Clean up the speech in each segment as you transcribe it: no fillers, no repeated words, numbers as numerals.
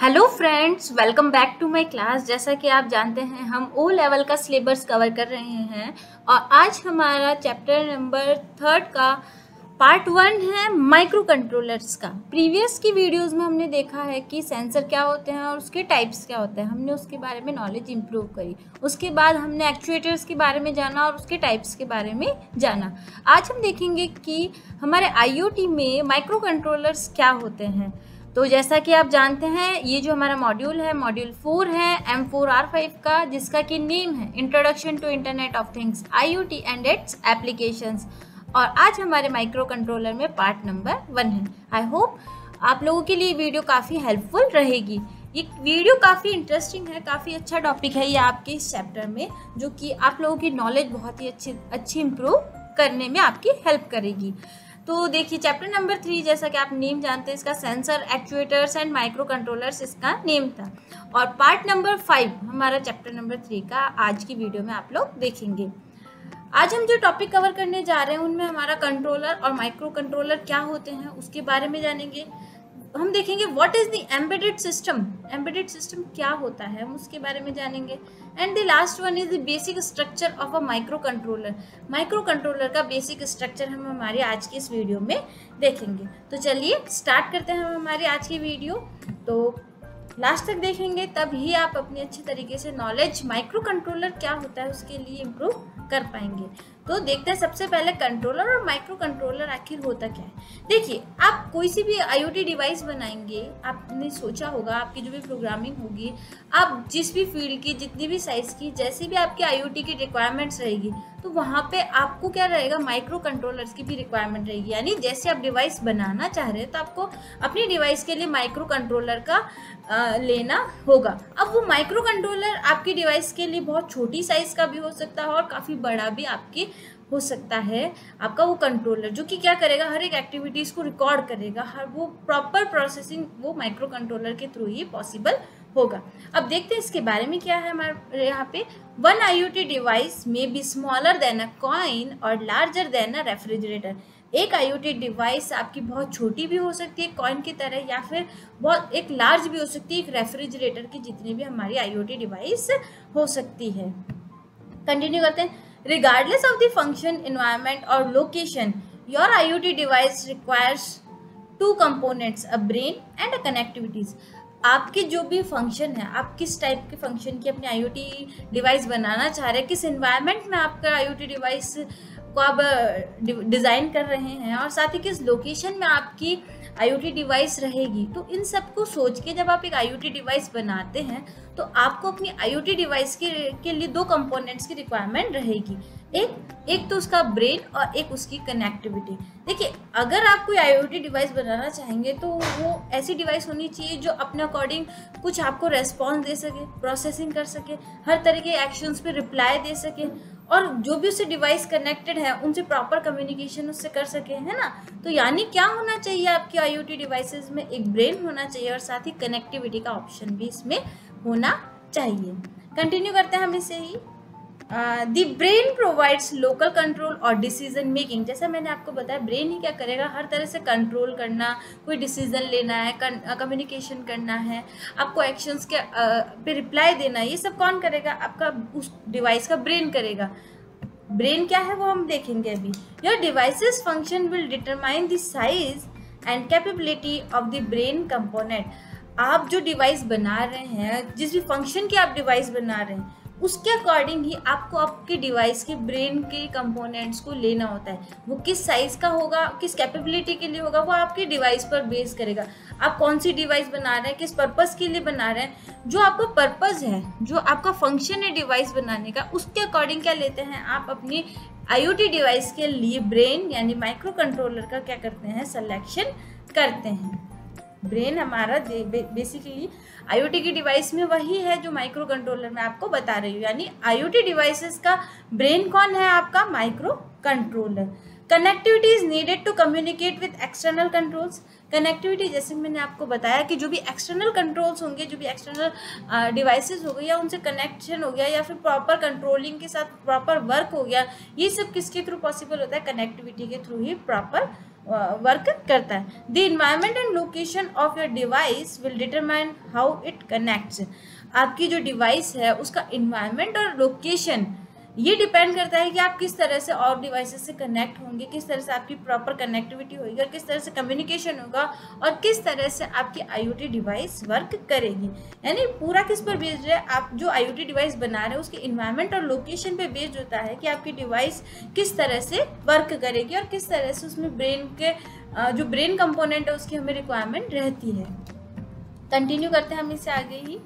Hello friends, welcome back to my class. जैसा कि आप जानते हैं हम ओ लेवल का सिलेबस कवर कर रहे हैं और आज हमारा चैप्टर नंबर 3 का पार्ट 1 है माइक्रो कंट्रोलर्स का। प्रीवियस की वीडियोस में हमने देखा है कि सेंसर क्या होते हैं और उसके टाइप्स क्या होते हैं। हमने उसके बारे में नॉलेज इंप्रूव करी। उसके बाद हमने एक्चुएटर्स के बारे में जाना और उसके टाइप्स के बारे में जाना। आज हम देखेंगे कि हमारे आईओटी में माइक्रो कंट्रोलर्स क्या होते हैं। तो जैसा कि आप जानते हैं ये जो हमारा मॉड्यूल है मॉड्यूल 4 है M4R5 का, जिसका कि नेम है introduction to internet of things IoT and its applications. और आज हमारे माइक्रो कंट्रोलर में पार्ट नंबर 1 है। आई होप आप लोगों के लिए वीडियो काफ़ी हेल्पफुल रहेगी। ये वीडियो काफ़ी इंटरेस्टिंग है, काफ़ी अच्छा टॉपिक है ये आपके इस चैप्टर में, जो कि आप लोगों की नॉलेज बहुत ही अच्छी इम्प्रूव करने में आपकी हेल्प करेगी। तो देखिए चैप्टर नंबर 3, जैसा कि आप नेम जानते हैं इसका, sensor actuators and micro controllers इसका नेम था। और पार्ट नंबर 5 हमारा चैप्टर नंबर 3 का आज की वीडियो में आप लोग देखेंगे। आज हम जो टॉपिक कवर करने जा रहे हैं उनमें हमारा कंट्रोलर और माइक्रो कंट्रोलर क्या होते हैं उसके बारे में जानेंगे। हम देखेंगे what is the embedded system, embedded system क्या होता है हम उसके बारे में जानेंगे। And the last one is the basic structure of a micro controller. Micro controller का बेसिक स्ट्रक्चर हम हमारी आज की इस वीडियो में देखेंगे। तो चलिए स्टार्ट करते हैं हम हमारी आज की वीडियो। तो लास्ट तक देखेंगे तब ही आप अपनी अच्छी तरीके से नॉलेज माइक्रो कंट्रोलर क्या होता है उसके लिए इम्प्रूव कर पाएंगे। तो देखते हैं सबसे पहले कंट्रोलर और माइक्रो कंट्रोलर आखिर होता क्या है। देखिए आप कोई सी भी IoT डिवाइस बनाएंगे, आपने सोचा होगा आपकी जो भी प्रोग्रामिंग होगी, आप जिस भी फील्ड की, जितनी भी साइज की, जैसी भी आपकी IoT की रिक्वायरमेंट्स रहेगी, तो वहाँ पे आपको क्या रहेगा, माइक्रो कंट्रोलर्स की भी रिक्वायरमेंट रहेगी। यानी जैसे आप डिवाइस बनाना चाह रहे हैं तो आपको अपनी डिवाइस के लिए माइक्रो कंट्रोलर का लेना होगा। अब वो माइक्रो कंट्रोलर आपकी डिवाइस के लिए बहुत छोटी साइज का भी हो सकता है और काफ़ी बड़ा भी आपकी हो सकता है आपका वो कंट्रोलर, जो कि क्या करेगा, हर एक एक्टिविटीज़ को रिकॉर्ड करेगा। हर वो प्रॉपर प्रोसेसिंग वो माइक्रो कंट्रोलर के थ्रू ही पॉसिबल होगा। अब देखते हैं इसके बारे में क्या है हमारे यहाँ पे। वन IoT डिवाइस में be smaller than a coin और लार्जर देन अ रेफ्रिजरेटर। एक IoT डिवाइस आपकी बहुत छोटी भी हो सकती है कॉइन की तरह, या फिर बहुत एक लार्ज भी हो सकती है, एक रेफ्रिजरेटर की जितनी भी हमारी IoT डिवाइस हो सकती है। कंटिन्यू करते हैं। Regardless of the function, environment or location, your IoT device requires two components, a brain and a connectivities। आपके जो भी फंक्शन है, आप किस टाइप के फंक्शन की अपनी IoT डिवाइस बनाना चाह रहे हैं, किस एनवायरनमेंट में आपका IoT डिवाइस को आप डिज़ाइन कर रहे हैं और साथ ही किस लोकेशन में आपकी IoT डिवाइस रहेगी, तो इन सब को सोच के जब आप एक IoT डिवाइस बनाते हैं तो आपको अपनी IoT डिवाइस के लिए दो कंपोनेंट्स की रिक्वायरमेंट रहेगी। एक तो उसका ब्रेन और एक उसकी कनेक्टिविटी। देखिए अगर आप कोई IoT डिवाइस बनाना चाहेंगे तो वो ऐसी डिवाइस होनी चाहिए जो अपने अकॉर्डिंग कुछ आपको रेस्पॉन्स दे सके, प्रोसेसिंग कर सके, हर तरह के एक्शंस पे रिप्लाई दे सके, और जो भी उससे डिवाइस कनेक्टेड है उनसे प्रॉपर कम्युनिकेशन उससे कर सके, है ना। तो यानी क्या होना चाहिए, आपकी IoT डिवाइसेस में एक ब्रेन होना चाहिए और साथ ही कनेक्टिविटी का ऑप्शन भी इसमें होना चाहिए। कंटिन्यू करते हैं हम इसे ही। The brain provides local control और डिसीजन मेकिंग। जैसा मैंने आपको बताया, ब्रेन ही क्या करेगा, हर तरह से कंट्रोल करना, कोई डिसीजन लेना है, कम्युनिकेशन करना है, आपको एक्शंस के पे रिप्लाई देना है, ये सब कौन करेगा, आपका उस डिवाइस का ब्रेन करेगा। ब्रेन क्या है वो हम देखेंगे अभी। Your devices function will determine the size and capability of the brain component. आप जो डिवाइस बना रहे हैं, जिस भी फंक्शन की आप डिवाइस बना रहे हैं, उसके अकॉर्डिंग ही आपको आपके डिवाइस के ब्रेन के कंपोनेंट्स को लेना होता है। वो किस साइज़ का होगा, किस कैपेबिलिटी के लिए होगा, वो आपके डिवाइस पर बेस करेगा। आप कौन सी डिवाइस बना रहे हैं, किस पर्पज़ के लिए बना रहे हैं, जो आपका पर्पज़ है, जो आपका फंक्शन है डिवाइस बनाने का, उसके अकॉर्डिंग क्या लेते हैं आप अपनी IoT डिवाइस के लिए ब्रेन यानी माइक्रो कंट्रोलर का क्या करते हैं, सिलेक्शन करते हैं। ब्रेन हमारा बेसिकली IoT की डिवाइस में वही है जो माइक्रो कंट्रोलर में आपको बता रही हूँ। यानी IoT डिवाइसेस का ब्रेन कौन है, आपका microcontroller. Connectivity is needed to communicate with external controls. Connectivity जैसे मैंने आपको बताया कि जो भी एक्सटर्नल कंट्रोल्स होंगे, जो भी एक्सटर्नल डिवाइसेस हो गए, या उनसे कनेक्शन हो गया, या फिर प्रॉपर कंट्रोलिंग के साथ प्रॉपर वर्क हो गया, ये सब किसके थ्रू पॉसिबल होता है, कनेक्टिविटी के थ्रू ही प्रॉपर वर्क करता है। The environment and location of your device will determine how it connects. आपकी जो डिवाइस है उसका इन्वायरमेंट और लोकेशन ये डिपेंड करता है कि आप किस तरह से और डिवाइसेस से कनेक्ट होंगे, किस तरह से आपकी प्रॉपर कनेक्टिविटी होगी और किस तरह से कम्युनिकेशन होगा और किस तरह से आपकी IoT डिवाइस वर्क करेगी। यानी पूरा किस पर बेस्ड है, आप जो IoT डिवाइस बना रहे हैं उसके इन्वायरमेंट और लोकेशन पे बेस्ड होता है कि आपकी डिवाइस किस तरह से वर्क करेगी और किस तरह से उसमें ब्रेन के जो ब्रेन कंपोनेंट है उसकी हमें रिक्वायरमेंट रहती है। कंटिन्यू करते हैं हम इससे आगे ही।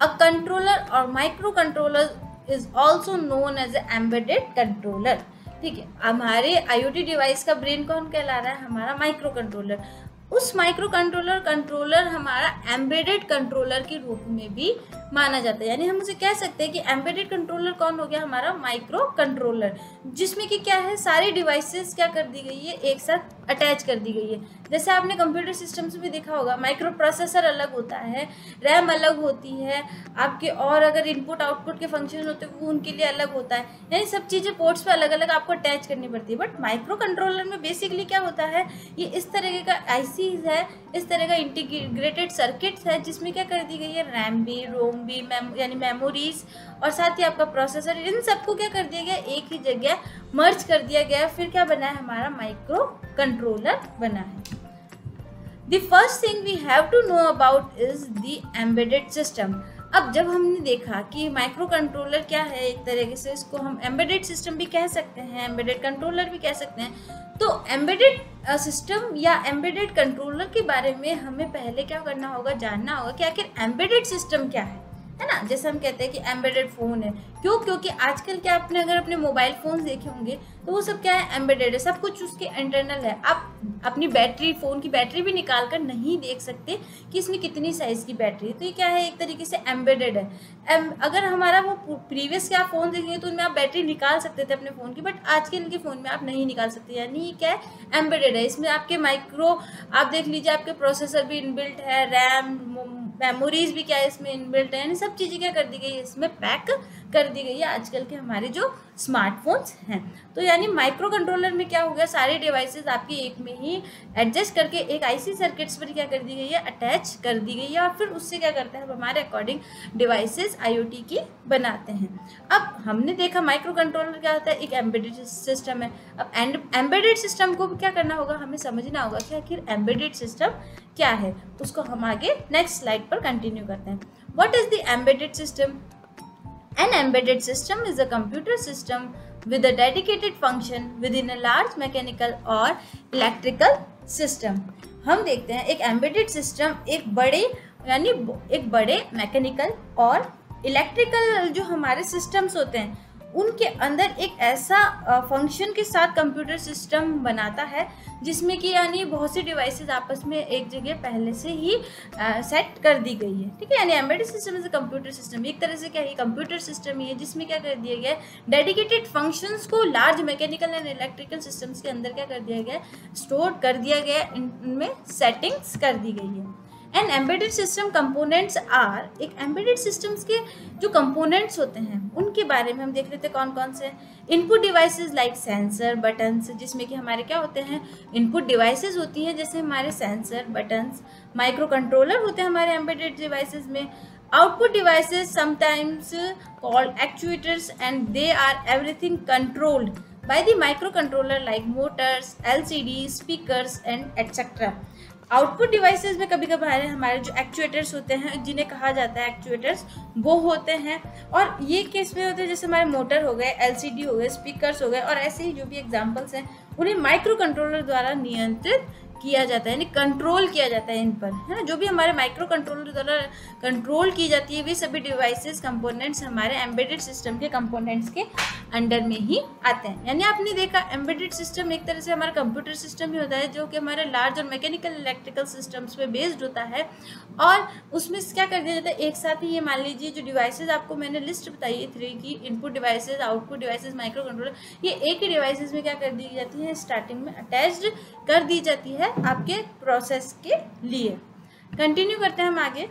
अ कंट्रोलर और micro controller is also known as an embedded controller। ठीक है, हमारे IoT डिवाइस का ब्रेन कौन कहला रहा है? हमारा माइक्रो कंट्रोलर। उस माइक्रो कंट्रोलर हमारा एम्बेडेड कंट्रोलर के रूप में भी माना जाता है। यानी हम उसे कह सकते हैं कि एम्बेडेड कंट्रोलर कौन हो गया? हमारा माइक्रो कंट्रोलर, जिसमें कि क्या है, सारी डिवाइसेस क्या कर दी गई है, एक साथ अटैच कर दी गई है। जैसे आपने कंप्यूटर सिस्टम्स में देखा होगा, माइक्रो प्रोसेसर अलग होता है, रैम अलग होती है आपके, और अगर इनपुट आउटपुट के फंक्शन होते हैं वो उनके लिए अलग होता है। यानी सब चीज़ें पोर्ट्स पे अलग अलग आपको अटैच करनी पड़ती है। बट माइक्रो कंट्रोलर में बेसिकली क्या होता है, ये इस तरह का ICs है, इस तरह का इंटीग्रेटेड सर्किट्स है, जिसमें क्या कर दी गई है, रैम भी, रोम भी, यानी मेमोरीज और साथ ही आपका प्रोसेसर, इन सबको क्या कर दिया गया, एक ही जगह मर्ज कर दिया गया। फिर क्या बना है, हमारा माइक्रो कंट्रोलर बना है। The first thing we have to know about is the embedded system। अब जब हमने देखा कि माइक्रो कंट्रोलर क्या है, एक तरीके से इसको हम एम्बेडेड सिस्टम भी कह सकते हैं, एम्बेडेड कंट्रोलर भी कह सकते हैं। तो एम्बेडेड सिस्टम या एम्बेडेड कंट्रोलर के बारे में हमें पहले क्या करना होगा, जानना होगा कि आखिर एम्बेडेड सिस्टम क्या है ना। जैसे हम कहते हैं कि एम्बेडेड फ़ोन है, क्यों? क्योंकि आजकल क्या आपने अगर अपने मोबाइल फ़ोन देखे होंगे तो वो सब क्या है, एम्बेडेड है, सब कुछ उसके इंटरनल है। आप अपनी बैटरी, फ़ोन की बैटरी भी निकाल कर नहीं देख सकते कि इसमें कितनी साइज़ की बैटरी है। तो ये क्या है, एक तरीके से एम्बेडेड है। अगर हमारा वो प्रीवियस के आप फ़ोन देखेंगे तो उनमें आप बैटरी निकाल सकते थे अपने फ़ोन की, बट आजकल के फ़ोन में आप नहीं निकाल सकते। यानी ये क्या है, एम्बेडेड है। इसमें आपके माइक्रो, आप देख लीजिए, आपके प्रोसेसर भी इनबिल्ट है, रैम, मेमोरीज भी क्या है इसमें इनबिल्ट है, यानी सब चीज़ें क्या कर दी गई है, इसमें पैक कर दी गई है आजकल के हमारे जो स्मार्टफोन्स हैं। तो यानी माइक्रो कंट्रोलर में क्या हो गया, सारे डिवाइसेस आपकी एक में ही एडजस्ट करके एक IC सर्किट्स पर क्या कर दी गई है, अटैच कर दी गई है, और फिर उससे क्या करते हैं, हमारे अकॉर्डिंग डिवाइसेस IoT की बनाते हैं। अब हमने देखा माइक्रो कंट्रोलर क्या होता है, एक एम्बेडेड सिस्टम है। अब एम्बेडेड सिस्टम को क्या करना होगा, हमें समझना होगा कि आखिर एम्बेडेड सिस्टम क्या है। तो उसको हम आगे नेक्स्ट स्लाइड पर कंटिन्यू करते हैं। What is the embedded system? An embedded system is a computer system with a dedicated function within a large mechanical or electrical system। हम देखते हैं एक embedded system एक बड़े मैकेनिकल और इलेक्ट्रिकल जो हमारे सिस्टम्स होते हैं उनके अंदर एक ऐसा फंक्शन के साथ कंप्यूटर सिस्टम बनाता है जिसमें कि यानी बहुत सी डिवाइसेस आपस में एक जगह पहले से ही सेट कर दी गई है। ठीक है, यानी embedded system is a computer system, एक तरह से क्या है, कंप्यूटर सिस्टम ही है जिसमें क्या कर दिया गया है, डेडिकेटेड फंक्शंस को large mechanical and electrical systems के अंदर क्या कर दिया गया है, स्टोर कर दिया गया है, इनमें सेटिंग्स कर दी गई है। And embedded system components are, एक एम्बेडेड सिस्टम्स के जो कंपोनेंट्स होते हैं उनके बारे में हम देख लेते हैं कौन कौन से। Input devices like sensor, buttons, जिसमें कि हमारे क्या होते हैं, इनपुट डिवाइसेस होती हैं जैसे हमारे सेंसर, बटन्स। माइक्रो कंट्रोलर होते हैं हमारे एम्बेडेड डिवाइसेस में। Output devices sometimes called actuators and they are everything controlled by the microcontroller like motors, LCD, speakers and etcetera. Output devices में कभी कभार हमारे जो एक्चुएटर्स होते हैं, जिन्हें कहा जाता है एक्चुएटर्स, वो होते हैं। और ये किस में होते हैं, जैसे हमारे मोटर हो गए, LCD हो गए, स्पीकर्स हो गए, और ऐसे ही जो भी एग्जांपल्स हैं उन्हें माइक्रो कंट्रोलर द्वारा नियंत्रित किया जाता है, यानी कंट्रोल किया जाता है इन पर, है ना। जो भी हमारे माइक्रो कंट्रोलर द्वारा कंट्रोल की जाती है वे सभी डिवाइसेस, कंपोनेंट्स हमारे एम्बेडेड सिस्टम के कंपोनेंट्स के अंडर में ही आते हैं। यानी आपने देखा एम्बेडेड सिस्टम एक तरह से हमारा कंप्यूटर सिस्टम ही होता है जो कि हमारे लार्ज और मैकेनिकल इलेक्ट्रिकल सिस्टम्स पे बेस्ड होता है, और उसमें क्या कर दिया जाता है, एक साथ ही ये मान लीजिए जो डिवाइसेज आपको मैंने लिस्ट बताई है 3 की, input devices, output devices, micro controller, ये एक ही डिवाइसेज में क्या कर दी जाती है, स्टार्टिंग में अटैच्ड कर दी जाती है आपके प्रोसेस के लिए। कंटिन्यू करते हैं हम आगे।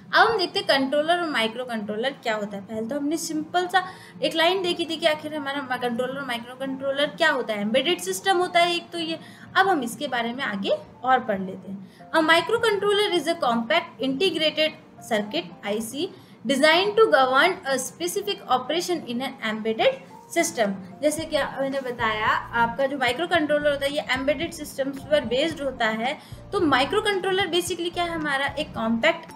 अब हम देखते हैं कंट्रोलर और माइक्रो कंट्रोलर क्या होता है। पहले तो हमने सिंपल सा एक लाइन देखी थी कि आखिर हमारा कंट्रोलर और माइक्रो कंट्रोलर क्या होता है। एम्बेडेड सिस्टम होता है एक तो ये। अब हम इसके बारे में आगे और पढ़ लेते हैं। A microcontroller is a compact integrated circuit IC design to govern a specific operation in an embedded system. जैसे कि मैंने बताया, आपका जो माइक्रो कंट्रोलर होता है ये एम्बेडेड सिस्टम्स पर बेस्ड होता है। तो माइक्रो कंट्रोलर बेसिकली क्या है, हमारा एक कॉम्पैक्ट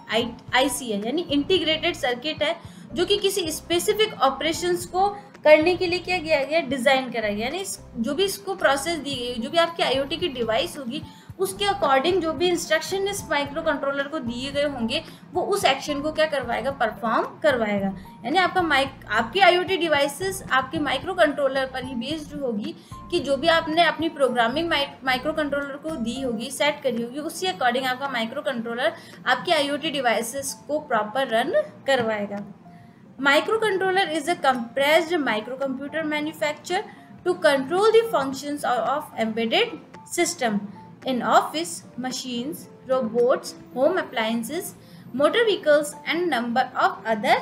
IC है, यानी इंटीग्रेटेड सर्किट है, जो कि किसी स्पेसिफिक ऑपरेशंस को करने के लिए क्या किया गया, डिजाइन करा गया। यानी जो भी इसको प्रोसेस दी गई, जो भी आपकी IoT की डिवाइस होगी, उसके अकॉर्डिंग जो भी इंस्ट्रक्शन इस माइक्रो कंट्रोलर को दिए गए होंगे, वो उस एक्शन को क्या करवाएगा, परफॉर्म करवाएगा। यानी आपकी IoT डिवाइसेस आपके माइक्रो कंट्रोलर पर ही बेस्ड होगी कि जो भी आपने अपनी प्रोग्रामिंग माइक्रो कंट्रोलर को दी होगी, सेट करी होगी, उसी अकॉर्डिंग आपका माइक्रो कंट्रोलर आपकी IoT डिवाइसेस को प्रॉपर रन करवाएगा। Microcontroller is a compressed microcomputer manufactured to control the functions of embedded system in office, machines, robots, home appliances, motor vehicles and number of other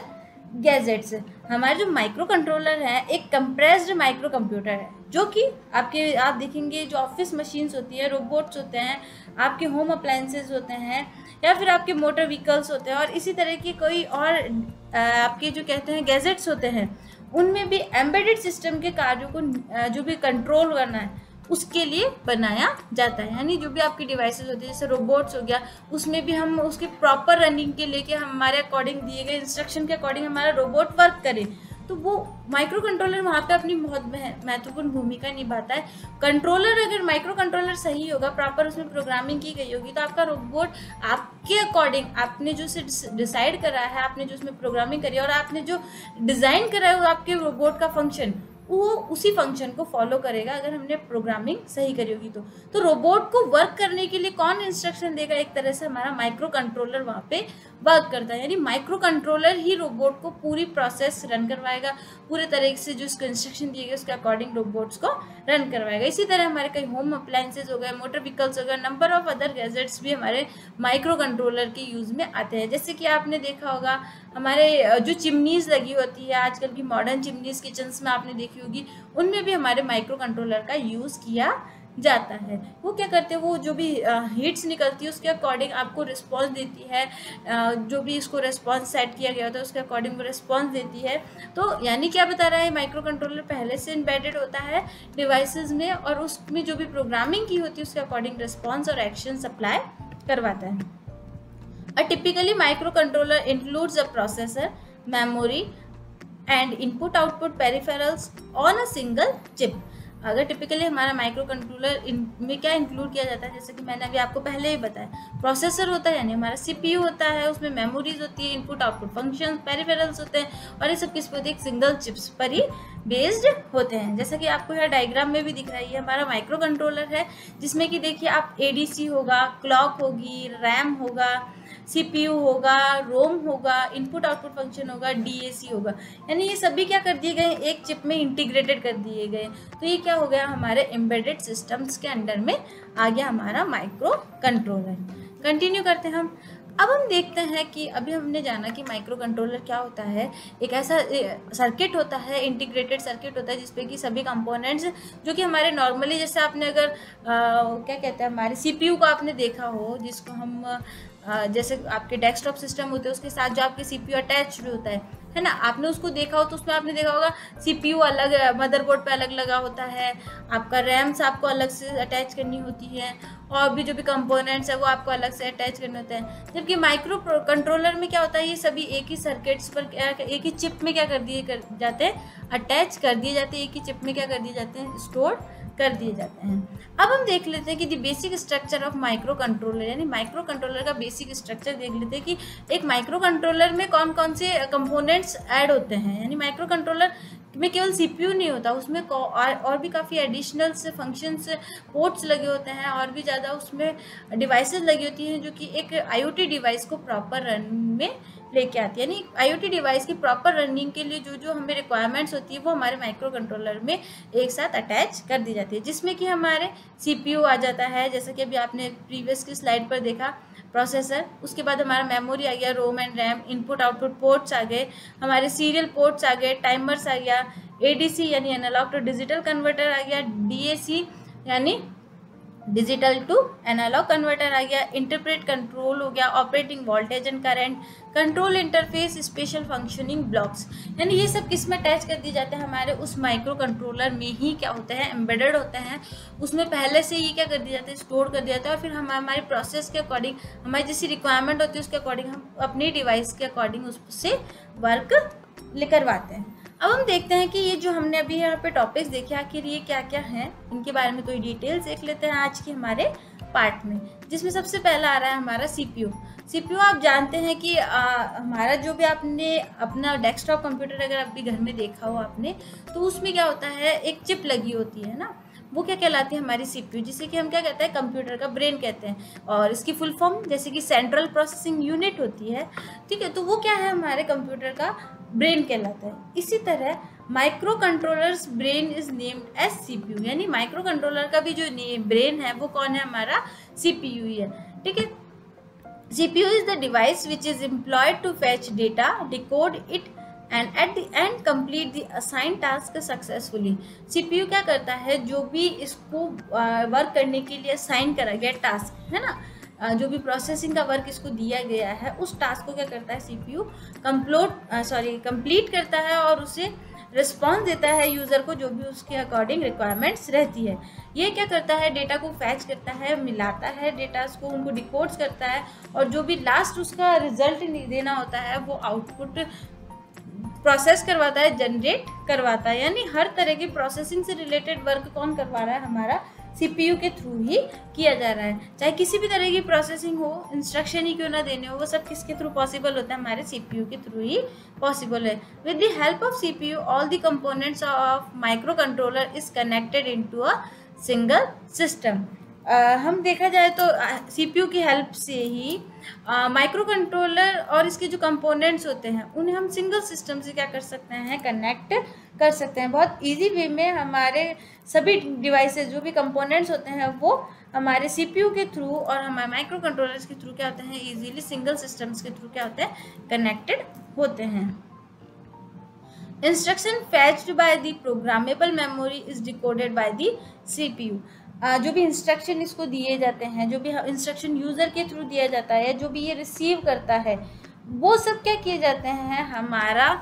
gadgets. हमारा जो micro controller है एक compressed micro computer है, जो कि आप देखेंगे जो ऑफिस मशीन्स होती है, रोबोट्स होते हैं, आपके होम अप्लायंसेस होते हैं, या फिर आपके मोटर व्हीकल्स होते हैं, और इसी तरह की कोई और आपके जो कहते हैं गैजेट्स होते हैं, उनमें भी एम्बेडेड सिस्टम के कार्यों को जो भी कंट्रोल करना है उसके लिए बनाया जाता है। यानी जो भी आपकी डिवाइसेस होती है, जैसे रोबोट्स हो गया, उसमें भी हम उसके प्रॉपर रनिंग के लिए कि हमारे अकॉर्डिंग दिए गए इंस्ट्रक्शन के अकॉर्डिंग हमारा रोबोट वर्क करे, तो वो माइक्रो कंट्रोलर वहाँ पे अपनी बहुत महत्वपूर्ण भूमिका निभाता है। कंट्रोलर अगर माइक्रो कंट्रोलर सही होगा, प्रॉपर उसमें प्रोग्रामिंग की गई होगी, तो आपका रोबोट आपके अकॉर्डिंग आपने जो उसे डिसाइड करा है, आपने जो उसमें प्रोग्रामिंग करी है और आपने जो डिज़ाइन करा है वो आपके रोबोट का फंक्शन, वो उसी फंक्शन को फॉलो करेगा अगर हमने प्रोग्रामिंग सही करी होगी। तो रोबोट को वर्क करने के लिए कौन इंस्ट्रक्शन देगा, एक तरह से हमारा माइक्रो कंट्रोलर वहाँ पे वर्क करता है। यानी माइक्रो कंट्रोलर ही रोबोट को पूरी प्रोसेस रन करवाएगा, पूरे तरीके से जो उसको इंस्ट्रक्शन दिए गए उसके अकॉर्डिंग रोबोट्स को रन करवाएगा। इसी तरह हमारे कई होम अप्लायंसेज हो गए, मोटर व्हीकल्स हो गए, नंबर ऑफ अदर गैजेट्स भी हमारे माइक्रो कंट्रोलर के यूज़ में आते हैं। जैसे कि आपने देखा होगा हमारे जो चिमनीज लगी होती है आजकल की मॉडर्न चिमनीज किचन्स में आपने देखी होगी, उनमें भी हमारे माइक्रो कंट्रोलर का यूज़ किया जाता है। वो क्या करते हैं, वो जो भी हीट्स निकलती है उसके अकॉर्डिंग आपको रिस्पॉन्स देती है, जो भी इसको रिस्पॉन्स सेट किया गया होता है उसके अकॉर्डिंग वो रिस्पॉन्स देती है। तो यानी क्या बता रहा है, माइक्रो कंट्रोलर पहले से एम्बेडेड होता है डिवाइसेस में, और उसमें जो भी प्रोग्रामिंग की होती है उसके अकॉर्डिंग रिस्पॉन्स और एक्शन सप्लाई करवाता है। A typically microcontroller includes a processor, memory and input-output peripherals on a single chip. अगर टिपिकली हमारा माइक्रो कंट्रोलर में क्या इंक्लूड किया जाता है, जैसे कि मैंने अभी आपको पहले ही बताया, प्रोसेसर होता है यानी हमारा CPU होता है, उसमें मेमोरीज होती है, इनपुट आउटपुट फंक्शन, पेरिफेरल्स होते हैं, और ये सब किस पर एक सिंगल चिप्स पर ही बेस्ड होते हैं। जैसा कि आपको यहाँ डायग्राम में भी दिख रहा है, ये हमारा माइक्रो कंट्रोलर है, जिसमें कि देखिए आप ADC होगा, क्लॉक होगी, रैम होगा, CPU होगा, रोम होगा, इनपुट आउटपुट फंक्शन होगा, DAC होगा। यानी ये सभी क्या कर दिए गए, एक चिप में इंटीग्रेटेड कर दिए गए। तो ये क्या हो गया, हमारे एम्बेडेड सिस्टम्स के अंडर में आ गया हमारा माइक्रो कंट्रोलर। कंटिन्यू करते हैं हम। अब हम देखते हैं कि अभी हमने जाना कि माइक्रो कंट्रोलर क्या होता है। एक ऐसा सर्किट होता है, इंटीग्रेटेड सर्किट होता है, जिसपे कि सभी कंपोनेंट्स जो कि हमारे नॉर्मली, जैसे आपने अगर क्या कहते हैं, हमारे CPU को आपने देखा हो, जिसको हम जैसे आपके डेस्कटॉप सिस्टम होते हैं उसके साथ जो आपके CPU अटैच होता है ना, आपने उसको देखा हो, तो उसमें आपने देखा होगा CPU अलग मदरबोर्ड पे अलग लगा होता है, आपका रैम्स आपको अलग से अटैच करनी होती है, और भी जो भी कंपोनेंट्स है वो आपको अलग से अटैच करने होते हैं। जबकि माइक्रो कंट्रोलर में क्या होता है, ये सभी एक ही सर्किट्स पर एक ही चिप में क्या कर जाते हैं, अटैच कर दिए जाते हैं, एक ही चिप में क्या कर दिए जाते हैं, स्टोर कर दिए जाते हैं। अब हम देख लेते हैं कि the basic structure of micro controller, यानी माइक्रो कंट्रोलर का बेसिक स्ट्रक्चर देख लेते हैं कि एक माइक्रो कंट्रोलर में कौन कौन से कंपोनेंट्स ऐड होते हैं। यानी माइक्रो कंट्रोलर में केवल CPU नहीं होता, उसमें और भी काफ़ी एडिशनल से फंक्शंस, पोर्ट्स लगे होते हैं, और भी ज़्यादा उसमें डिवाइसेस लगी होती हैं जो कि एक IoT डिवाइस को प्रॉपर रन में लेके आती है। यानी IoT डिवाइस की प्रॉपर रनिंग के लिए जो जो हमें रिक्वायरमेंट्स होती है वो हमारे माइक्रो कंट्रोलर में एक साथ अटैच कर दी जाती है, जिसमें कि हमारे CPU आ जाता है, जैसे कि अभी आपने प्रीवियस की स्लाइड पर देखा, प्रोसेसर। उसके बाद हमारा मेमोरी आ गया, ROM and RAM, input output ports आ गए, हमारे सीरियल पोर्ट्स आ गए, टाइमर्स आ गया, एडीसी यानी एनालॉग टू डिजिटल कन्वर्टर आ गया, डीएसी यानी डिजिटल टू एनालॉग कन्वर्टर आ गया, इंटरप्रेट कंट्रोल हो गया, operating voltage and current, control interface, special functioning blocks. यानी ये सब किस में अटैच कर दिए जाते हैं, हमारे उस माइक्रो कंट्रोलर में ही क्या होते हैं, एम्बेडेड होते हैं। उसमें पहले से ही क्या कर दिया जाता है, स्टोर कर दिया जाता है, और फिर हम हमारे प्रोसेस के अकॉर्डिंग, हमारी जैसी रिक्वायरमेंट होती है उसके अकॉर्डिंग हम अपनी डिवाइस के अकॉर्डिंग उससे वर्क करवाते हैं। अब हम देखते हैं कि ये जो हमने अभी यहाँ पे टॉपिक्स देखे आखिर ये क्या क्या हैं, इनके बारे में कोई डिटेल्स देख लेते हैं आज के हमारे पार्ट में, जिसमें सबसे पहला आ रहा है हमारा सीपीयू। सीपीयू आप जानते हैं कि हमारा जो भी आपने अपना डेस्कटॉप कंप्यूटर अगर आपके घर में देखा हो आपने, तो उसमें क्या होता है, एक चिप लगी होती है ना, वो क्या कहलाती है, हमारी सीपीयू, जिसे कि हम क्या कहते हैं, कंप्यूटर का ब्रेन कहते हैं। और इसकी फुल फॉर्म जैसे कि सेंट्रल प्रोसेसिंग यूनिट होती है, ठीक है, तो वो क्या है, हमारे कंप्यूटर का ब्रेन कहलाता है। इसी तरह microcontrollers brain is named as CPU, यानी माइक्रो कंट्रोलर का भी जो ब्रेन है वो कौन है, हमारा सीपीयू ही है, ठीक है। CPU is the device which is employed to fetch data, decode it and at the end complete the assigned task successfully। CPU क्या करता है, जो भी इसको वर्क करने के लिए असाइन करा गया टास्क है ना, जो भी प्रोसेसिंग का वर्क इसको दिया गया है, उस टास्क को क्या करता है CPU कंप्लीट करता है और उसे रिस्पॉन्स देता है यूज़र को, जो भी उसके अकॉर्डिंग रिक्वायरमेंट्स रहती है। ये क्या करता है, डेटा को फैच करता है, मिलाता है डेटास को, उनको डिकोड्स करता है, और जो भी लास्ट उसका रिजल्ट देना होता है वो आउटपुट प्रोसेस करवाता है, जनरेट करवाता है। यानी हर तरह की प्रोसेसिंग से रिलेटेड वर्क कौन करवा रहा है, हमारा सीपीयू के थ्रू ही किया जा रहा है। चाहे किसी भी तरह की प्रोसेसिंग हो, इंस्ट्रक्शन ही क्यों ना देने हो, वो सब किसके थ्रू पॉसिबल होता है, हमारे सीपीयू के थ्रू ही पॉसिबल है। With the help of CPU all the components of micro controller is connected into a single system. हम देखा जाए तो सीपीयू की हेल्प से ही माइक्रो कंट्रोलर और इसके जो कंपोनेंट्स होते हैं उन्हें हम सिंगल सिस्टम से क्या कर सकते हैं, कनेक्ट कर सकते हैं। बहुत इजी वे में हमारे सभी डिवाइसेस जो भी कंपोनेंट्स होते हैं वो हमारे सीपीयू के थ्रू और हमारे माइक्रो कंट्रोलर्स के थ्रू क्या होते हैं, इजीली सिंगल सिस्टम्स के थ्रू क्या होते हैं, कनेक्टेड होते हैं। Instruction fetched by the programmable memory is decoded by the CPU. जो भी इंस्ट्रक्शन इसको दिए जाते हैं, जो भी इंस्ट्रक्शन यूज़र के थ्रू दिया जाता है, जो भी ये रिसीव करता है, वो सब क्या किए जाते हैं, हमारा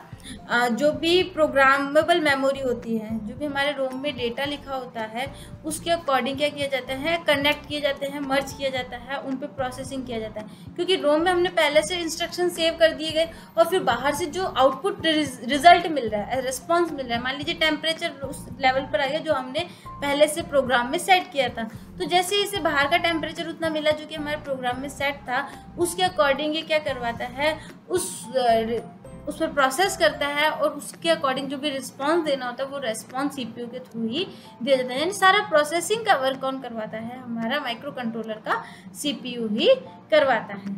जो भी प्रोग्रामेबल मेमोरी होती है, जो भी हमारे रोम में डेटा लिखा होता है, उसके अकॉर्डिंग क्या किया जाता है, कनेक्ट किए जाते हैं, मर्ज किया जाता है, उन पे प्रोसेसिंग किया जाता है। क्योंकि रोम में हमने पहले से इंस्ट्रक्शन सेव कर दिए गए और फिर बाहर से जो आउटपुट रिजल्ट मिल रहा है, रिस्पॉन्स मिल रहा है, मान लीजिए टेम्परेचर उस लेवल पर आ गया जो हमने पहले से प्रोग्राम में सेट किया था, तो जैसे ही इसे बाहर का टेम्परेचर उतना मिला जो कि हमारे प्रोग्राम में सेट था, उसके अकॉर्डिंग ये क्या करवाता है, उस पर प्रोसेस करता है और उसके अकॉर्डिंग जो भी रिस्पांस देना होता है वो रिस्पांस सीपीयू के थ्रू ही दिया जाता है। यानी सारा प्रोसेसिंग का वर्क कौन करवाता है, हमारा माइक्रो कंट्रोलर का सीपीयू ही करवाता है।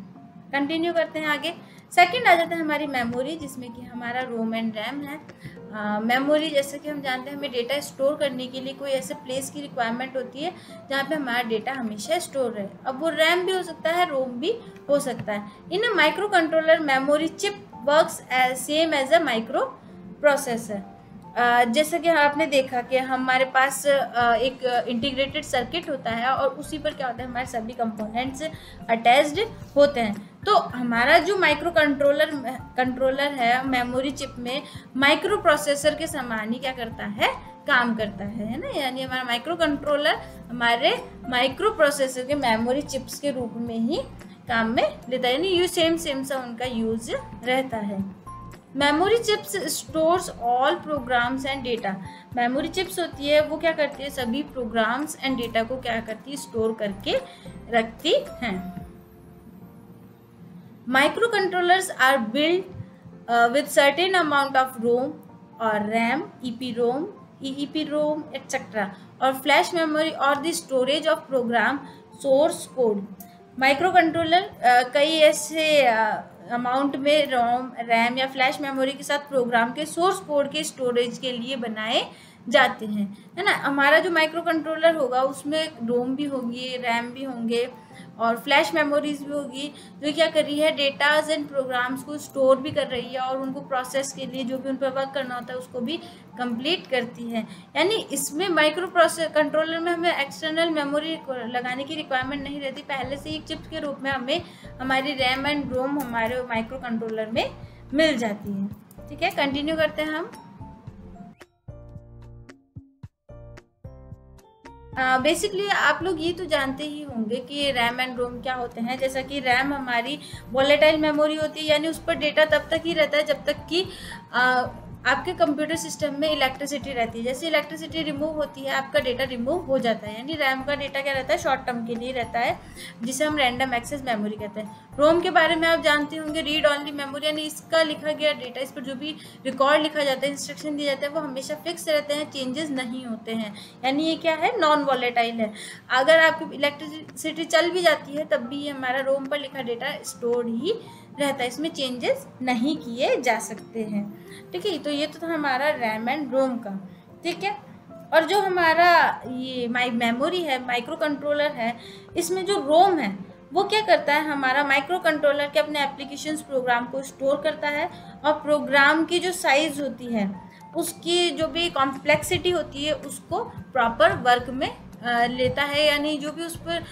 कंटिन्यू करते हैं आगे। सेकंड आ जाता है हमारी मेमोरी, जिसमें कि हमारा रोम एंड रैम है। मेमोरी जैसे कि हम जानते हैं हमें डेटा स्टोर करने के लिए कोई ऐसे प्लेस की रिक्वायरमेंट होती है जहाँ पे हमारा डेटा हमेशा स्टोर रहे। अब वो रैम भी हो सकता है, रोम भी हो सकता है। In a microcontroller memory chip works as same as a microprocessor. जैसे कि आपने देखा कि हमारे पास एक इंटीग्रेटेड सर्किट होता है और उसी पर क्या होता है, हमारे सभी कंपोनेंट्स अटैच्ड होते हैं। तो हमारा जो माइक्रो कंट्रोलर है मेमोरी चिप में माइक्रो प्रोसेसर के समान ही क्या करता है, काम करता है ना। यानी हमारा माइक्रो कंट्रोलर हमारे माइक्रो प्रोसेसर के मेमोरी चिप्स के रूप में ही काम में लेता है, यानी ये सेम सा उनका यूज रहता है। Memory chips stores all programmes and data. Memory chips होती है वो क्या करती है, सभी प्रोग्राम्स एंड डेटा को क्या करती है, स्टोर करके रखती हैं। Microcontrollers are build with certain amount of ROM और रैम, EPROM, EEPROM एक्सेट्रा, और फ्लैश मेमोरी और the storage of program source code. Microcontroller कई ऐसे अमाउंट में रोम, रैम या फ्लैश मेमोरी के साथ प्रोग्राम के सोर्स कोड के स्टोरेज के लिए बनाए जाते हैं, है ना। हमारा जो माइक्रो कंट्रोलर होगा उसमें रोम भी होगी, रैम भी होंगे और फ्लैश मेमोरीज भी होगी जो क्या कर रही है, डेटाज एंड प्रोग्राम्स को स्टोर भी कर रही है और उनको प्रोसेस के लिए जो भी उन पर वर्क करना होता है उसको भी कंप्लीट करती है। यानी इसमें माइक्रो प्रोसेसर कंट्रोलर में हमें एक्सटर्नल मेमोरी लगाने की रिक्वायरमेंट नहीं रहती, पहले से एक चिप के रूप में हमें हमारी रैम एंड रोम हमारे माइक्रो कंट्रोलर में मिल जाती है। ठीक है, कंटिन्यू करते हैं हम। बेसिकली आप लोग ये तो जानते ही होंगे कि रैम एंड रोम क्या होते हैं। जैसा कि रैम हमारी वॉलेटाइल मेमोरी होती है, यानी उस पर डेटा तब तक ही रहता है जब तक कि आपके कंप्यूटर सिस्टम में इलेक्ट्रिसिटी रहती है। जैसे इलेक्ट्रिसिटी रिमूव होती है आपका डेटा रिमूव हो जाता है। यानी रैम का डेटा क्या रहता है, शॉर्ट टर्म के लिए रहता है, जिसे हम रैंडम एक्सेस मेमोरी कहते हैं। रोम के बारे में आप जानते होंगे, रीड ऑनली मेमोरी, यानी इसका लिखा गया डेटा, इस पर जो भी रिकॉर्ड लिखा जाता है, इंस्ट्रक्शन दिए जाते हैं, वो हमेशा फिक्स रहते हैं, चेंजेस नहीं होते हैं। यानी ये क्या है, नॉन वॉलेटाइल है। अगर आपकी इलेक्ट्रिसिटी चल भी जाती है तब भी ये हमारा रोम पर लिखा डेटा स्टोर ही रहता है, इसमें चेंजेस नहीं किए जा सकते हैं। ठीक है, तो ये तो था हमारा रैम एंड रोम का। ठीक है, और जो हमारा ये मेमोरी है, माइक्रो कंट्रोलर है, इसमें जो रोम है वो क्या करता है, हमारा माइक्रो कंट्रोलर के अपने एप्लीकेशंस प्रोग्राम को स्टोर करता है और प्रोग्राम की जो साइज होती है, उसकी जो भी कॉम्प्लेक्सिटी होती है, उसको प्रॉपर वर्क में लेता है। यानी जो भी उस पर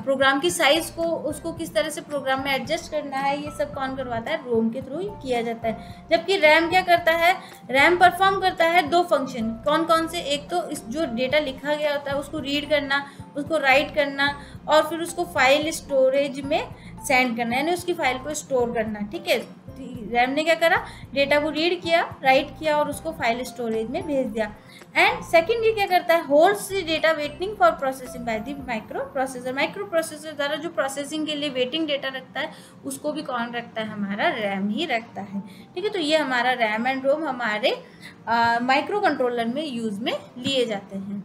प्रोग्राम की साइज को, उसको किस तरह से प्रोग्राम में एडजस्ट करना है, ये सब कौन करवाता है, रोम के थ्रू ही किया जाता है। जबकि रैम क्या करता है, रैम परफॉर्म करता है दो फंक्शन। कौन कौन से, एक तो इस जो डेटा लिखा गया होता है उसको रीड करना, उसको राइट करना और फिर उसको फाइल स्टोरेज में सेंड करना, यानी उसकी फाइल को स्टोर करना। ठीक है, रैम ने क्या करा, डेटा को रीड किया, राइट किया और उसको फाइल स्टोरेज में भेज दिया। एंड सेकंड ये क्या करता है, holds the data waiting for processing bye the micro processor. Micro processor द्वारा जो प्रोसेसिंग के लिए वेटिंग डेटा रखता है उसको भी कौन रखता है, हमारा रैम ही रखता है। ठीक है, तो ये हमारा रैम एंड रोम हमारे माइक्रो कंट्रोलर में यूज में लिए जाते हैं।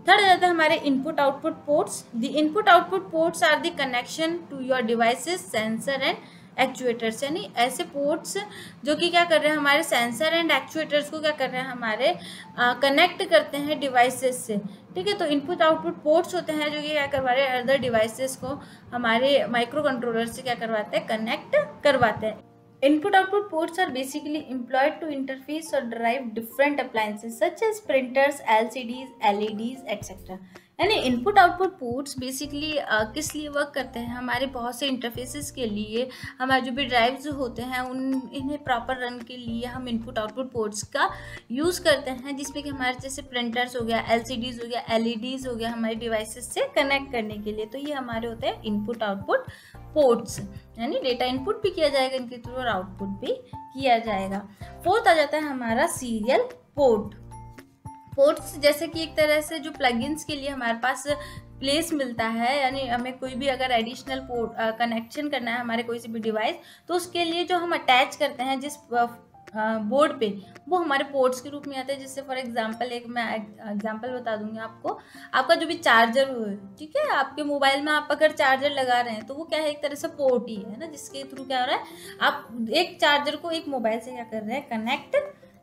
थर्ड जाता है हमारे input output ports. The input output ports are the connection to your devices, sensor and actuators. यानी ऐसे पोर्ट्स जो कि क्या कर रहे हैं, हमारे सेंसर एंड एक्चुएटर्स को क्या कर रहे हैं, हमारे कनेक्ट करते हैं डिवाइसेस से। ठीक है, तो इनपुट आउटपुट पोर्ट्स होते हैं जो कि क्या करवा रहे हैं, अदर डिवाइसेस को हमारे माइक्रो कंट्रोलर से क्या करवाते हैं, कनेक्ट करवाते हैं। Input output ports are basically employed to interface or drive different appliances such as printers, LCDs, LEDs, etc. यानी इनपुट आउटपुट पोर्ट्स बेसिकली किस लिए वर्क करते हैं, हमारे बहुत से इंटरफेसेस के लिए, हमारे जो भी ड्राइव्स होते हैं इन्हें प्रॉपर रन के लिए हम इनपुट आउटपुट पोर्ट्स का यूज़ करते हैं, जिसमें कि हमारे जैसे प्रिंटर्स हो गया, LCDs हो गया, LEDs हो गया, हमारे डिवाइसेस से कनेक्ट करने के लिए। तो ये हमारे होते हैं इनपुट आउटपुट पोर्ट्स, यानी डेटा इनपुट भी किया जाएगा इनके थ्रू और आउटपुट भी किया जाएगा। फोर्थ आ जाता है हमारा सीरियल पोर्ट। पोर्ट्स जैसे कि एक तरह से जो प्लगइन्स के लिए हमारे पास प्लेस मिलता है, यानी हमें कोई भी अगर एडिशनल पोर्ट कनेक्शन करना है हमारे कोई सी भी डिवाइस, तो उसके लिए जो हम अटैच करते हैं जिस बोर्ड पे, वो हमारे पोर्ट्स के रूप में आते हैं। जिससे फॉर एग्जांपल एक मैं एग्जांपल बता दूंगी आपको, आपका जो भी चार्जर हो, ठीक है, आपके मोबाइल में आप अगर चार्जर लगा रहे हैं तो वो क्या है, एक तरह से पोर्ट ही है ना, जिसके थ्रू क्या हो रहा है, आप एक चार्जर को एक मोबाइल से क्या कर रहे हैं, कनेक्ट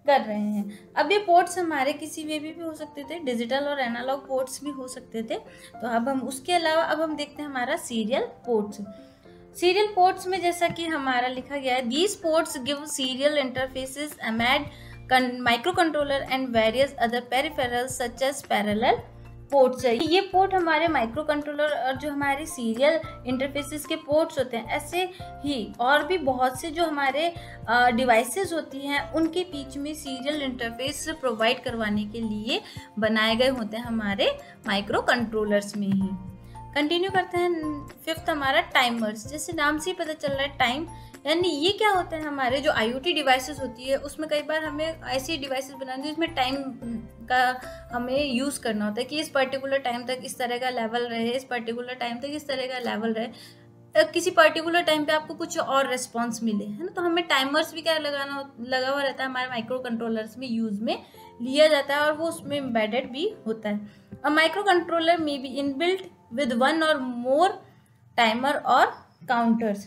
कर रहे हैं। अब ये पोर्ट्स हमारे किसी वे भी हो सकते थे, डिजिटल और एनालॉग पोर्ट्स भी हो सकते थे। तो अब हम उसके अलावा अब हम देखते हैं हमारा सीरियल पोर्ट्स। सीरियल पोर्ट्स में जैसा कि हमारा लिखा गया है, these ports give serial interfaces amid microcontroller and various other peripherals such as parallel ports है। ये पोर्ट हमारे माइक्रो कंट्रोलर और जो हमारे सीरियल इंटरफेसेस के पोर्ट्स होते हैं, ऐसे ही और भी बहुत से जो हमारे डिवाइसेस होती हैं उनके बीच में सीरियल इंटरफेस प्रोवाइड करवाने के लिए बनाए गए होते हैं हमारे माइक्रो कंट्रोलर्स में ही। कंटिन्यू करते हैं। फिफ्थ हमारा टाइमर्स। जैसे नाम से ही पता चल रहा है टाइम, यानी ये क्या होते हैं, हमारे जो IoT डिवाइसेस होती है उसमें कई बार हमें ऐसी डिवाइसेस बनानी है जिसमें टाइम का हमें यूज़ करना होता है कि इस पर्टिकुलर टाइम तक इस तरह का लेवल रहे, इस पर्टिकुलर टाइम तक इस तरह का लेवल रहे, किसी पर्टिकुलर टाइम पे आपको कुछ और रिस्पॉन्स मिले, है ना। तो हमें टाइमर्स भी क्या लगा हुआ रहता है हमारे माइक्रो कंट्रोलर्स में, यूज़ में लिया जाता है और वो उसमें एम्बेडेड भी होता है। A micro controller may be inbuilt with one or more timer or counters।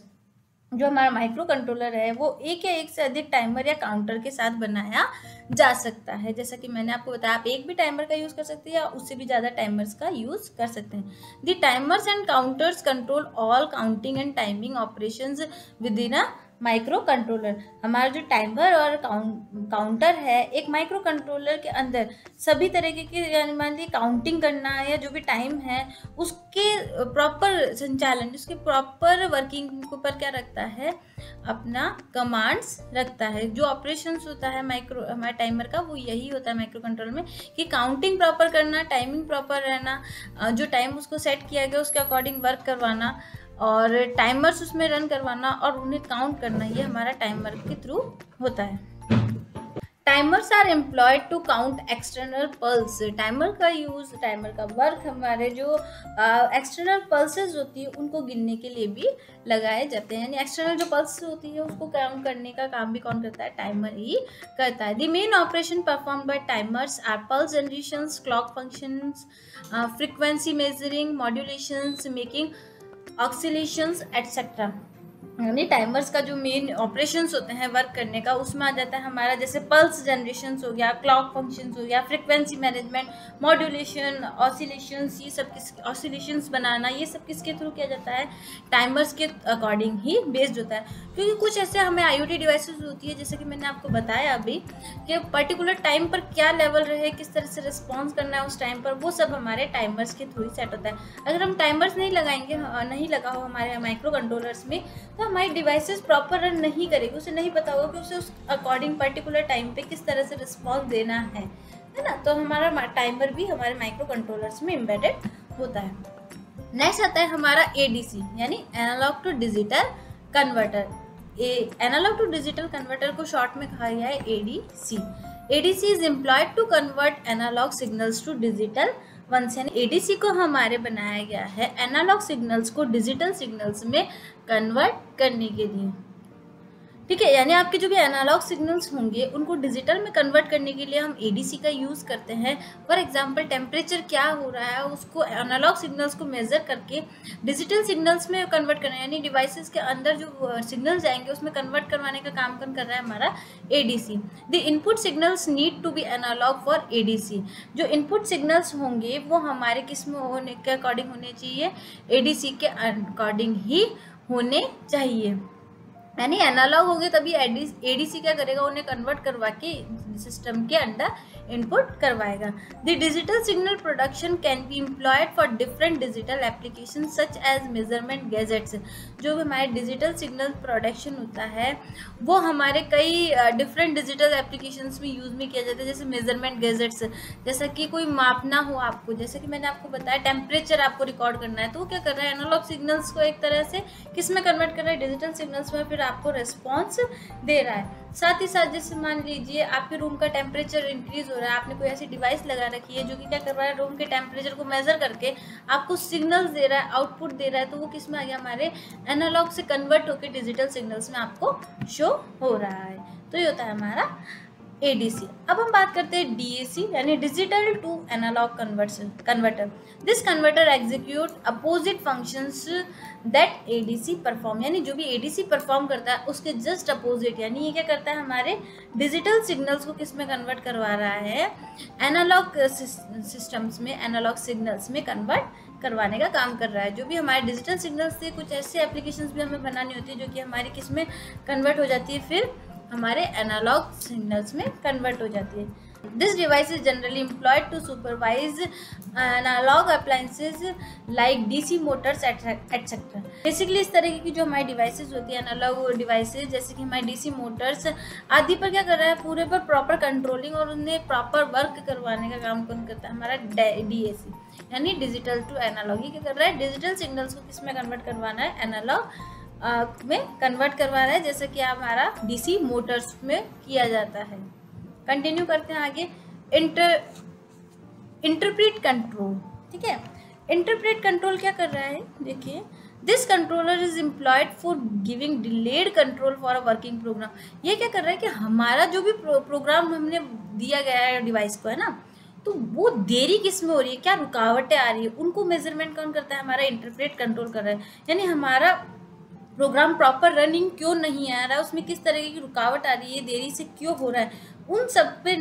जो हमारा माइक्रो कंट्रोलर है वो एक या एक से अधिक टाइमर या काउंटर के साथ बनाया जा सकता है। जैसा कि मैंने आपको बताया, आप एक भी टाइमर का यूज़ कर सकते हैं या उससे भी ज़्यादा टाइमर्स का यूज़ कर सकते हैं। The timers and counters control all counting and timing operations with in a micro controller. हमारा जो टाइमर और काउंटर है एक माइक्रो कंट्रोलर के अंदर सभी तरीके के, यानी मान लीजिए काउंटिंग करना है या जो भी टाइम है उसके प्रॉपर संचालन, उसके प्रॉपर वर्किंग के ऊपर क्या रखता है, अपना कमांड्स रखता है। जो ऑपरेशंस होता है हमारे टाइमर का वो यही होता है माइक्रो कंट्रोलर में, कि काउंटिंग प्रॉपर करना, टाइमिंग प्रॉपर रहना, जो टाइम उसको सेट किया गया उसके अकॉर्डिंग वर्क करवाना और टाइमर्स उसमें रन करवाना और उन्हें काउंट करना, ये हमारा टाइमर के थ्रू होता है। Timers are employed to count external pulse. Timer का यूज़, टाइमर का वर्क हमारे जो एक्सटर्नल पल्सेस होती है उनको गिनने के लिए भी लगाए जाते हैं। यानी एक्सटर्नल जो पल्स होती है उसको काउंट करने का काम भी कौन करता है, टाइमर ही करता है। The main operation perform by timers are pulse generations, clock functions, frequency measuring, modulations, making oscillations etcetera. यानी टाइमर्स का जो मेन ऑपरेशंस होते हैं वर्क करने का, उसमें आ जाता है हमारा जैसे पल्स जनरेशंस हो गया, क्लॉक फंक्शंस हो गया, फ्रीक्वेंसी मैनेजमेंट, मॉड्यूलेशन, ऑसिलेशंस, ये सब किस ऑसिलेशंस बनाना, ये सब किसके थ्रू किया जाता है, टाइमर्स के अकॉर्डिंग ही बेस्ड होता है। क्योंकि कुछ ऐसे हमें IoT डिवाइसेस होती है, जैसे कि मैंने आपको बताया अभी कि पर्टिकुलर टाइम पर क्या लेवल रहे, किस तरह से रिस्पॉन्स करना है उस टाइम पर, वो सब हमारे टाइमर्स के थ्रू ही सेट होता है। अगर हम टाइमर्स नहीं लगाएंगे, नहीं लगा हो हमारे माइक्रो कंट्रोलर्स में, तो हमारी डिवाइसेस प्रॉपर रन नहीं करेगी, उसे नहीं पता होगा कि उसे उस अकॉर्डिंग पर्टिकुलर टाइम पे किस तरह से रिस्पॉन्स देना है ना। तो हमारा टाइमर भी हमारे माइक्रो कंट्रोलर्स में एम्बेडेड होता है। नेक्स्ट आता है हमारा ADC, यानी analogue to digital converter. Analogue to digital converter को शॉर्ट में कहा गया है ADC। ADC is employed to convert analogue signals to digital ones. यानी ADC को हमारे बनाया गया है एनालॉग सिग्नल्स को डिजिटल सिग्नल्स में कन्वर्ट करने के लिए। ठीक है, यानी आपके जो भी एनालॉग सिग्नल्स होंगे उनको डिजिटल में कन्वर्ट करने के लिए हम ADC का यूज़ करते हैं। फॉर एग्जांपल टेम्परेचर क्या हो रहा है उसको एनालॉग सिग्नल्स को मेज़र करके डिजिटल सिग्नल्स में कन्वर्ट करना है, यानी डिवाइसेस के अंदर जो सिग्नल्स जाएंगे उसमें कन्वर्ट करवाने का काम कर रहा है हमारा ADC। The input signals need to be analogue for ADC। जो इनपुट सिग्नल्स होंगे वो हमारे किस में होने के अकॉर्डिंग होने चाहिए, ADC के अकॉर्डिंग ही होने चाहिए। यानी एनालॉग हो गए तभी ADC क्या करेगा, उन्हें कन्वर्ट करवा के सिस्टम के अंदर इनपुट करवाएगा। The digital signal production can be employed for different digital application such as measurement gadgets. जो भी हमारे डिजिटल सिग्नल प्रोडक्शन होता है वो हमारे कई डिफरेंट डिजिटल एप्लीकेशंस में यूज़ में किया जाता है, जैसे मेजरमेंट गैजेट्स। जैसा कि कोई मापना हो आपको, जैसे कि मैंने आपको बताया टेम्परेचर आपको रिकॉर्ड करना है, तो वो क्या कर रहा है, एनालॉग सिग्नल्स को एक तरह से किस में कन्वर्ट कर रहा है, डिजिटल सिग्नल्स में, फिर आपको रिस्पॉन्स दे रहा है। साथ ही साथ जैसे मान लीजिए आपके रूम का टेम्परेचर इंक्रीज हो रहा है, आपने कोई ऐसी डिवाइस लगा रखी है जो कि क्या कर रहा है, रूम के टेम्परेचर को मेजर करके आपको सिग्नल्स दे रहा है, आउटपुट दे रहा है, तो वो किस में आ गया, हमारे एनालॉग से कन्वर्ट होकर डिजिटल सिग्नल्स में आपको शो हो रहा है। तो ये होता है हमारा ADC। अब हम बात करते हैं DAC, यानी digital to analogue converter. This converter execute opposite functions that ADC perform. यानी जो भी ADC परफॉर्म करता है उसके जस्ट अपोजिट, यानी ये क्या करता है, हमारे डिजिटल सिग्नल्स को किस में कन्वर्ट करवा रहा है, एनालॉग सिस्टम्स में, एनालॉग सिग्नल्स में कन्वर्ट करवाने का काम कर रहा है। जो भी हमारे डिजिटल सिग्नल्स से कुछ ऐसे एप्लीकेशंस भी हमें बनानी होती है जो कि हमारी किस में कन्वर्ट हो जाती है, फिर हमारे एनालॉग सिग्नल्स में कन्वर्ट हो जाती है। This device is generally employed to supervise analogue appliances like DC motors etcetera. Basically इस तरह की जो हमारी डिवाइसेज होती है, एनालॉग डिवाइसेज, जैसे कि हमारी DC मोटर्स आदि पर क्या कर रहा है, पूरे पर प्रॉपर कंट्रोलिंग और उन्हें प्रॉपर वर्क करवाने का काम कौन करता है, हमारा DAC, यानी डिजिटल टू एनालॉग। ये क्या कर रहा है, डिजिटल सिग्नल्स को किस में कन्वर्ट करवाना है, एनालॉग में कन्वर्ट करवा रहा है, जैसे कि हमारा DC मोटर्स में किया जाता है। कंटिन्यू करते हैं आगे। इंटरप्रेट कंट्रोल, ठीक है। इंटरप्रेट कंट्रोल क्या कर रहा है, देखिए, this controller is employed for giving delayed control for a working program. ये क्या कर रहा है कि हमारा जो भी प्रोग्राम हमने दिया गया है डिवाइस को, है ना, तो वो देरी किस में हो रही है, क्या रुकावटें आ रही है, उनको मेजरमेंट कौन करता है, हमारा इंटरप्रेट कंट्रोल कर रहा है। यानी हमारा प्रोग्राम प्रॉपर रनिंग क्यों नहीं आ रहा है, उसमें किस तरह की रुकावट आ रही है, देरी से क्यों हो रहा है, उन सब पे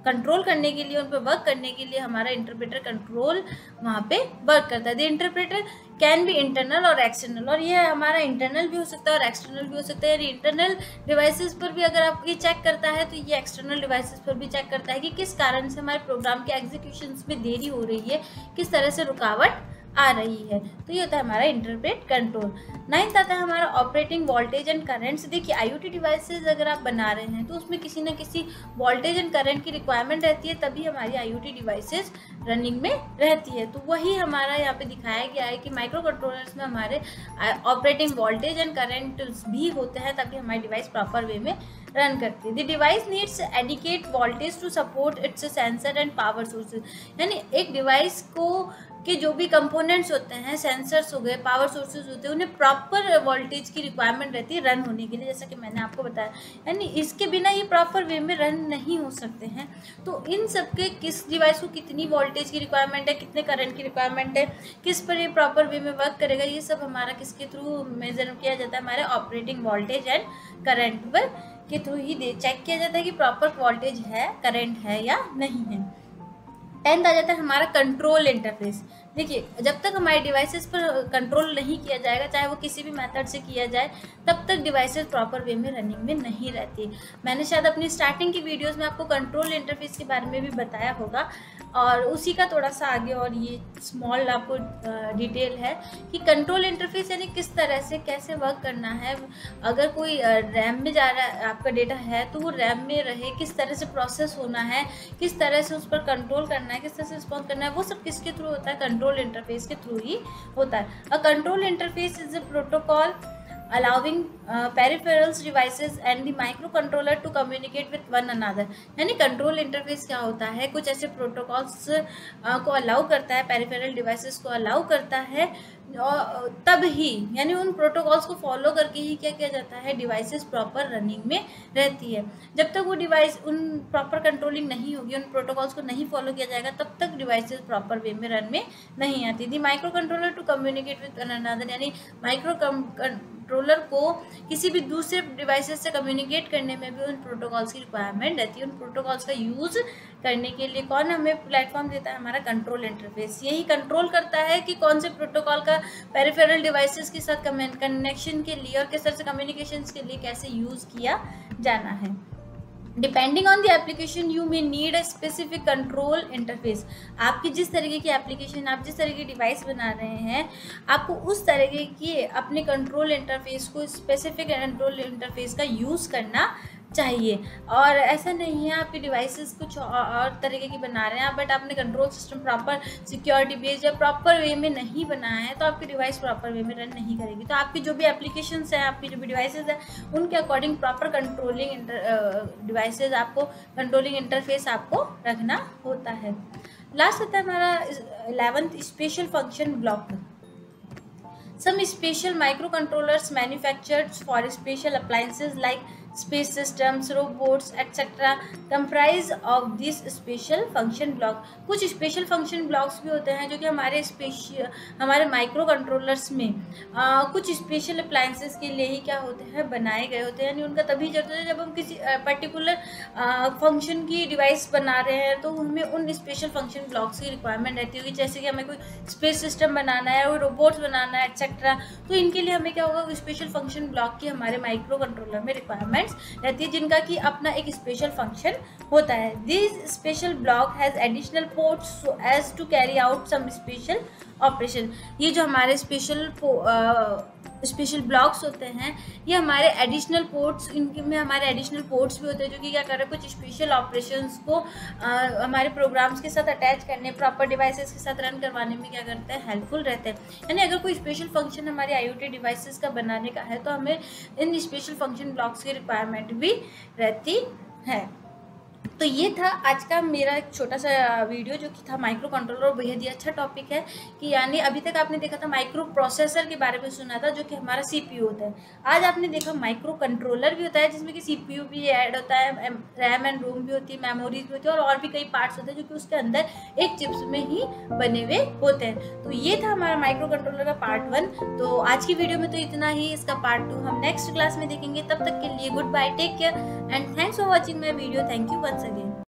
कंट्रोल करने के लिए, उन पर वर्क करने के लिए हमारा इंटरप्रेटर कंट्रोल वहाँ पे वर्क करता है। The interpreter can be internal और एक्सटर्नल, और ये हमारा इंटरनल भी हो सकता है और एक्सटर्नल भी हो सकता है। यानी इंटरनल डिवाइसेस पर भी अगर आप ये चेक करता है तो ये एक्सटर्नल डिवाइसेस पर भी चेक करता है कि किस कारण से हमारे प्रोग्राम के एग्जीक्यूशंस में देरी हो रही है, किस तरह से रुकावट आ रही है। तो ये होता है हमारा इंटरप्रेट कंट्रोल। 9th आता है हमारा ऑपरेटिंग वोल्टेज एंड करंट्स। देखिए IoT डिवाइसेस अगर आप बना रहे हैं तो उसमें किसी न किसी वोल्टेज एंड करंट की रिक्वायरमेंट रहती है, तभी हमारी IoT डिवाइसेस रनिंग में रहती है। तो वही हमारा यहाँ पे दिखाया गया है कि माइक्रो कंट्रोलर्स में हमारे ऑपरेटिंग वोल्टेज एंड करंट भी होते हैं, तभी हमारी डिवाइस प्रॉपर वे में रन करती है। The device needs adequate voltage to support its sensor and power sources. यानी एक डिवाइस को के जो भी कंपोनेंट्स होते हैं, सेंसर्स हो गए, पावर सोर्सेज होते हैं, उन्हें प्रॉपर वोल्टेज की रिक्वायरमेंट रहती है रन होने के लिए, जैसा कि मैंने आपको बताया। यानी इसके बिना ये प्रॉपर वे में रन नहीं हो सकते हैं। तो इन सब के किस डिवाइस को कितनी वोल्टेज की रिक्वायरमेंट है, कितने करंट की रिक्वायरमेंट है, किस पर ये प्रॉपर वे में वर्क करेगा, ये सब हमारा किसके थ्रू मेजर किया जाता है, हमारे ऑपरेटिंग वोल्टेज एंड करंट पर के थ्रू ही चेक किया जाता है कि प्रॉपर वोल्टेज है, करंट है या नहीं है। 10th आ जाता है हमारा कंट्रोल इंटरफेस। देखिए जब तक हमारे डिवाइसेस पर कंट्रोल नहीं किया जाएगा, चाहे वो किसी भी मेथड से किया जाए, तब तक डिवाइसेस प्रॉपर वे में रनिंग में नहीं रहती। मैंने शायद अपनी स्टार्टिंग की वीडियोस में आपको कंट्रोल इंटरफेस के बारे में भी बताया होगा, और उसी का थोड़ा सा आगे और ये स्मॉल आपको डिटेल है कि कंट्रोल इंटरफेस यानी किस तरह से कैसे वर्क करना है। अगर कोई रैम में जा रहा है आपका डेटा है तो वो रैम में रहे, किस तरह से प्रोसेस होना है, किस तरह से उस पर कंट्रोल करना है, किस तरह से रिस्पॉन्स करना है, वो सब किसके थ्रू होता है, कंट्रोल इंटरफेस के थ्रू ही होता है। A control interface is a protocol allowing peripherals devices and the microcontroller to communicate with one another। यानी कंट्रोल इंटरफेस क्या होता है, कुछ ऐसे प्रोटोकॉल्स को अलाउ करता है, पेरिफेरल डिवाइसेस को अलाउ करता है, तब ही यानी उन प्रोटोकॉल्स को फॉलो करके ही क्या किया जाता है, डिवाइसेस प्रॉपर रनिंग में रहती है। जब तक वो डिवाइस उन प्रॉपर कंट्रोलिंग नहीं होगी, उन प्रोटोकॉल्स को नहीं फॉलो किया जाएगा, तब तक डिवाइसेस प्रॉपर वे में रन में नहीं आती। The microcontroller to communicate with one another, यानी माइक्रो कंट्रोलर को किसी भी दूसरे डिवाइसेस से कम्युनिकेट करने में भी उन प्रोटोकॉल्स की रिक्वायरमेंट रहती है। उन प्रोटोकॉल्स का यूज़ करने के लिए कौन हमें प्लेटफॉर्म देता है, हमारा कंट्रोल इंटरफेस। यही कंट्रोल करता है कि कौन से प्रोटोकॉल का पेरिफेरल डिवाइसेस के साथ कनेक्शन के लिए और किस तरह से कम्युनिकेशंस के लिए कैसे यूज़ किया जाना है। Depending on the application you may need a specific control interface. आपकी जिस तरीके की एप्लीकेशन, आप जिस तरह की डिवाइस बना रहे हैं, आपको उस तरीके की अपने कंट्रोल इंटरफेस को, स्पेसिफिक कंट्रोल इंटरफेस का यूज़ करना चाहिए। और ऐसा नहीं है आपकी डिवाइसेस कुछ और तरीके की बना रहे हैं बट आपने control system proper security based या प्रॉपर वे में नहीं बनाया है, तो आपकी डिवाइस प्रॉपर वे में रन नहीं करेगी। तो आपकी जो भी एप्लीकेशंस हैं, आपकी जो भी डिवाइसेस हैं, उनके अकॉर्डिंग प्रॉपर कंट्रोलिंग डिवाइसेस आपको, कंट्रोलिंग इंटरफेस आपको रखना होता है। लास्ट होता है हमारा 11th special function block. Some special microcontrollers manufactured for special appliances like space systems, robots, etc. comprise of these special function block। कुछ स्पेशल फंक्शन ब्लॉक्स भी होते हैं जो कि हमारे माइक्रो कंट्रोलर्स में कुछ स्पेशल अप्लायंसेस के लिए ही क्या होते हैं, बनाए गए होते हैं। यानी उनका तभी जरूरत है जब हम किसी पर्टिकुलर फंक्शन की डिवाइस बना रहे हैं, तो हमें उन स्पेशल फंक्शन ब्लॉक्स की रिक्वायरमेंट रहती होगी। जैसे कि हमें कोई स्पेस सिस्टम बनाना है, कोई रोबोट्स बनाना है, एक्सेट्रा, तो इनके लिए हमें क्या होगा, स्पेशल फंक्शन ब्लॉक की हमारे माइक्रो कंट्रोलर में रिक्वायरमेंट रहती है, जिनका कि अपना एक स्पेशल फंक्शन होता है। This special block has additional ports so as to carry out some special operation. ये जो हमारे स्पेशल ब्लॉक्स होते हैं, ये हमारे एडिशनल पोर्ट्स, इनके में हमारे एडिशनल पोर्ट्स भी होते हैं जो कि क्या कर रहे हैं, कुछ स्पेशल ऑपरेशंस को हमारे प्रोग्राम्स के साथ अटैच करने, प्रॉपर डिवाइसेस के साथ रन करवाने में क्या करते हैं, हेल्पफुल रहते हैं। यानी अगर कोई स्पेशल फंक्शन हमारे IoT डिवाइसेस का बनाने का है, तो हमें इन स्पेशल फंक्शन ब्लॉक्स की रिक्वायरमेंट भी रहती है। तो ये था आज का मेरा एक छोटा सा वीडियो जो कि था माइक्रो कंट्रोलर। बेहद ही अच्छा टॉपिक है कि यानी अभी तक आपने देखा था माइक्रो प्रोसेसर के बारे में सुना था जो कि हमारा सीपीयू होता है। आज आपने देखा माइक्रो कंट्रोलर भी होता है जिसमें कि सीपीयू भी ऐड होता है, रैम एंड रोम भी होती है, मेमोरीज भी होती है और भी कई पार्ट्स होते हैं जो कि उसके अंदर एक चिप्स में ही बने हुए होते हैं। तो ये था हमारा माइक्रो कंट्रोलर का पार्ट 1। तो आज की वीडियो में तो इतना ही। इसका पार्ट 2 हम नेक्स्ट क्लास में देखेंगे। तब तक के लिए good bye, take care and thanks for watching my video. Thank you once again.